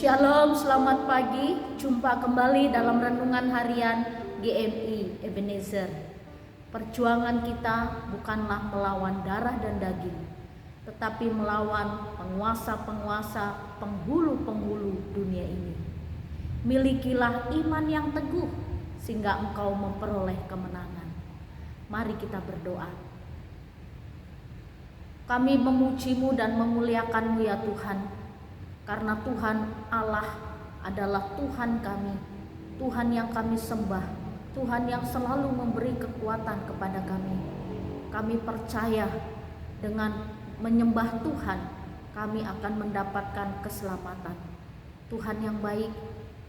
Shalom, selamat pagi. Jumpa kembali dalam renungan harian GMI Ebenezer. Perjuangan kita bukanlah melawan darah dan daging, tetapi melawan penguasa-penguasa, penghulu-penghulu dunia ini. Milikilah iman yang teguh sehingga engkau memperoleh kemenangan. Mari kita berdoa. Kami memuji-Mu dan memuliakan-Mu ya Tuhan. Karena Tuhan Allah adalah Tuhan kami, Tuhan yang kami sembah, Tuhan yang selalu memberi kekuatan kepada kami. Kami percaya dengan menyembah Tuhan, kami akan mendapatkan keselamatan. Tuhan yang baik,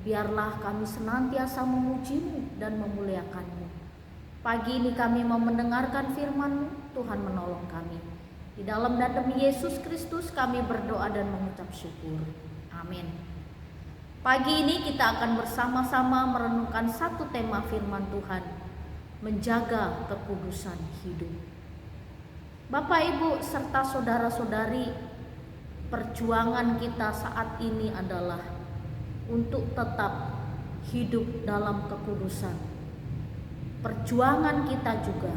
biarlah kami senantiasa memuji-Mu dan memuliakan-Mu. Pagi ini kami mau mendengarkan firman-Mu, Tuhan menolong kami. Di dalam dan demi Yesus Kristus kami berdoa dan mengucap syukur. Amin. Pagi ini kita akan bersama-sama merenungkan satu tema firman Tuhan, menjaga kekudusan hidup. Bapak, Ibu, serta saudara-saudari, perjuangan kita saat ini adalah untuk tetap hidup dalam kekudusan. Perjuangan kita juga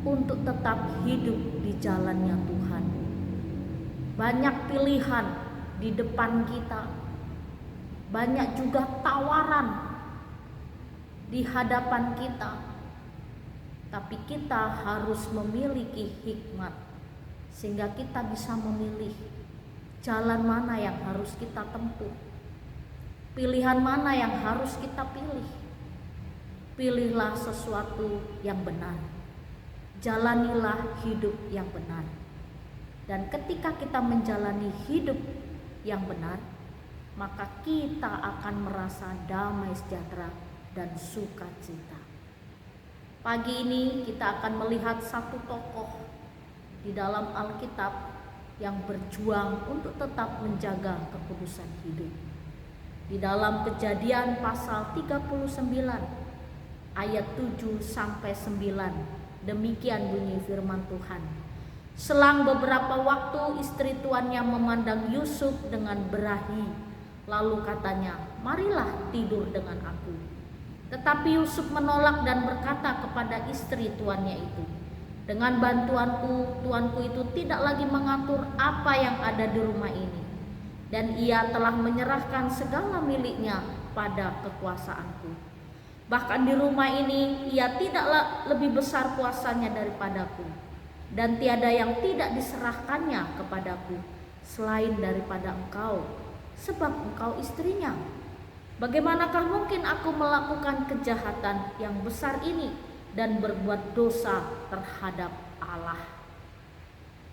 untuk tetap hidup di jalannya Tuhan. Banyak pilihan di depan kita, banyak juga tawaran di hadapan kita, tapi kita harus memiliki hikmat sehingga kita bisa memilih jalan mana yang harus kita tempuh, pilihan mana yang harus kita pilih. Pilihlah sesuatu yang benar, jalanilah hidup yang benar. Dan ketika kita menjalani hidup yang benar, maka kita akan merasa damai sejahtera dan sukacita. Pagi ini kita akan melihat satu tokoh di dalam Alkitab yang berjuang untuk tetap menjaga kekudusan hidup. Di dalam Kejadian pasal 39 ayat 7 sampai 9. Demikian bunyi firman Tuhan. Selang beberapa waktu istri tuannya memandang Yusuf dengan berahi. Lalu katanya, marilah tidur dengan aku. Tetapi Yusuf menolak dan berkata kepada istri tuannya itu, dengan bantuanku, tuanku itu tidak lagi mengatur apa yang ada di rumah ini. Dan ia telah menyerahkan segala miliknya pada kekuasaanku. Bahkan di rumah ini ia tidaklah lebih besar kuasanya daripadaku, dan tiada yang tidak diserahkannya kepadaku selain daripada engkau, sebab engkau istrinya. Bagaimanakah mungkin aku melakukan kejahatan yang besar ini dan berbuat dosa terhadap Allah?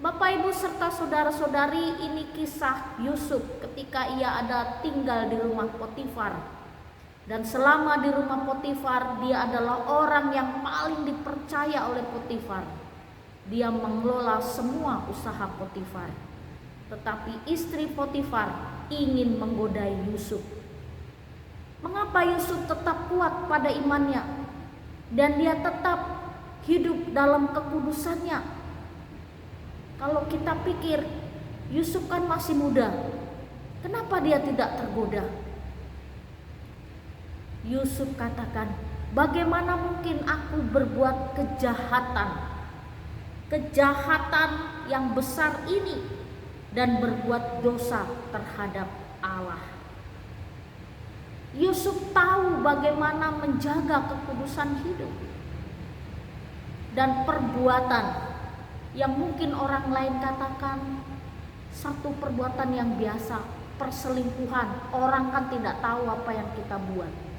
Bapak, Ibu, serta saudara-saudari, ini kisah Yusuf ketika ia ada tinggal di rumah Potifar. Dan selama di rumah Potifar, dia adalah orang yang paling dipercaya oleh Potifar. Dia mengelola semua usaha Potifar. Tetapi istri Potifar ingin menggodai Yusuf. Mengapa Yusuf tetap kuat pada imannya dan dia tetap hidup dalam kekudusannya? Kalau kita pikir Yusuf kan masih muda, kenapa dia tidak tergoda? Yusuf katakan, bagaimana mungkin aku berbuat kejahatan yang besar ini dan berbuat dosa terhadap Allah. Yusuf tahu bagaimana menjaga kekudusan hidup dan perbuatan yang mungkin orang lain katakan satu perbuatan yang biasa, perselingkuhan. Orang kan tidak tahu apa yang kita buat.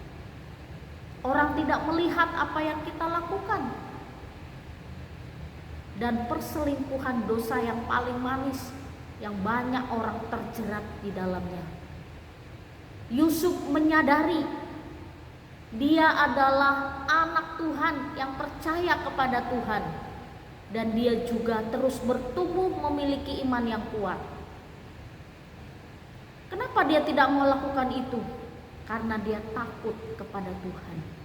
Orang tidak melihat apa yang kita lakukan. Dan perselingkuhan dosa yang paling manis, yang banyak orang terjerat di dalamnya. Yusuf menyadari dia adalah anak Tuhan yang percaya kepada Tuhan. Dan dia juga terus bertumbuh memiliki iman yang kuat. Kenapa dia tidak melakukan itu? Karena dia takut kepada Tuhan.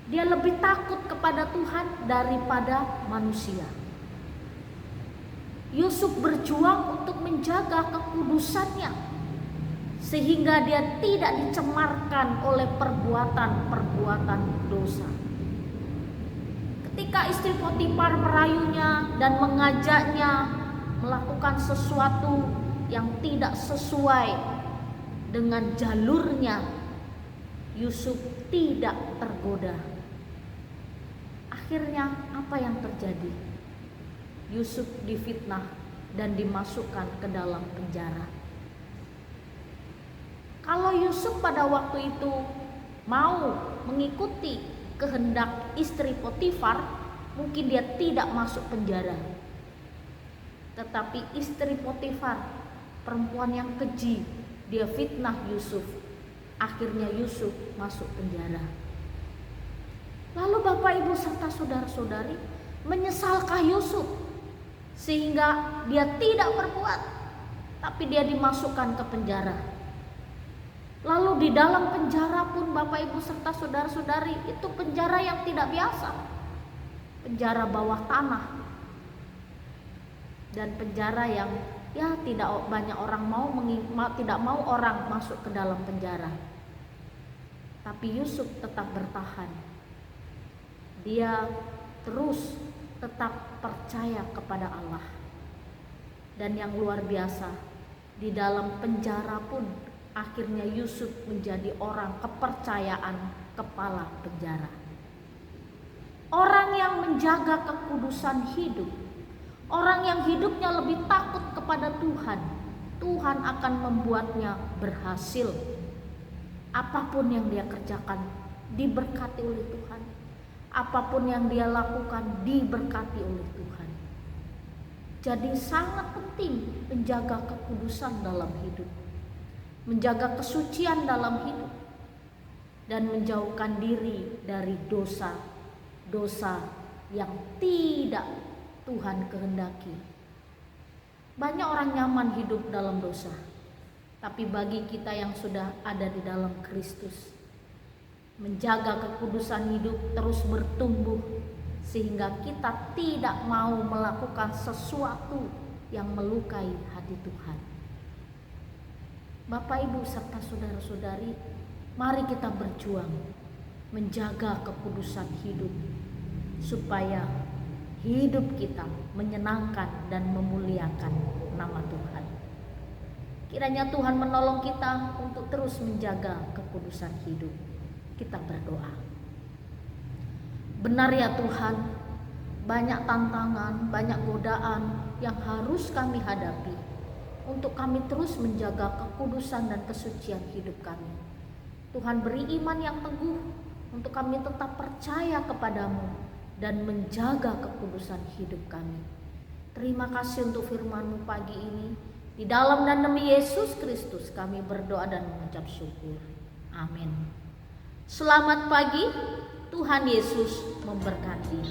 Dia lebih takut kepada Tuhan daripada manusia. Yusuf berjuang untuk menjaga kekudusannya sehingga dia tidak dicemarkan oleh perbuatan-perbuatan dosa. Ketika istri Potifar merayunya dan mengajaknya melakukan sesuatu yang tidak sesuai dengan jalurnya, Yusuf tidak tergoda. Akhirnya apa yang terjadi? Yusuf difitnah dan dimasukkan ke dalam penjara. Kalau Yusuf pada waktu itu mau mengikuti kehendak istri Potifar, mungkin dia tidak masuk penjara. Tetapi istri Potifar, perempuan yang keji, dia fitnah Yusuf. Akhirnya Yusuf masuk penjara. Lalu Bapak Ibu serta saudara-saudari, menyesalkah Yusuf sehingga dia tidak berbuat, tapi dia dimasukkan ke penjara? Lalu di dalam penjara pun Bapak Ibu serta saudara-saudari, itu penjara yang tidak biasa, penjara bawah tanah, dan penjara yang tidak banyak orang tidak mau orang masuk ke dalam penjara. Tapi Yusuf tetap bertahan. Dia terus tetap percaya kepada Allah. Dan yang luar biasa, di dalam penjara pun akhirnya Yusuf menjadi orang kepercayaan kepala penjara. Orang yang menjaga kekudusan hidup, orang yang hidupnya lebih takut kepada Tuhan, Tuhan akan membuatnya berhasil. Apapun yang dia kerjakan diberkati oleh Tuhan. Apapun yang dia lakukan diberkati oleh Tuhan. Jadi sangat penting menjaga kekudusan dalam hidup, menjaga kesucian dalam hidup, dan menjauhkan diri dari dosa-dosa yang tidak Tuhan kehendaki. Banyak orang nyaman hidup dalam dosa, tapi bagi kita yang sudah ada di dalam Kristus, menjaga kekudusan hidup terus bertumbuh sehingga kita tidak mau melakukan sesuatu yang melukai hati Tuhan. Bapak Ibu serta saudara-saudari, mari kita berjuang menjaga kekudusan hidup supaya hidup kita menyenangkan dan memuliakan nama Tuhan. Kiranya Tuhan menolong kita untuk terus menjaga kekudusan hidup. Kita berdoa. Benar ya Tuhan, banyak tantangan, banyak godaan yang harus kami hadapi untuk kami terus menjaga kekudusan dan kesucian hidup kami. Tuhan beri iman yang teguh untuk kami tetap percaya kepadamu dan menjaga kekudusan hidup kami. Terima kasih untuk firman-Mu pagi ini. Di dalam dan demi Yesus Kristus kami berdoa dan mengucap syukur. Amin. Selamat pagi, Tuhan Yesus memberkati.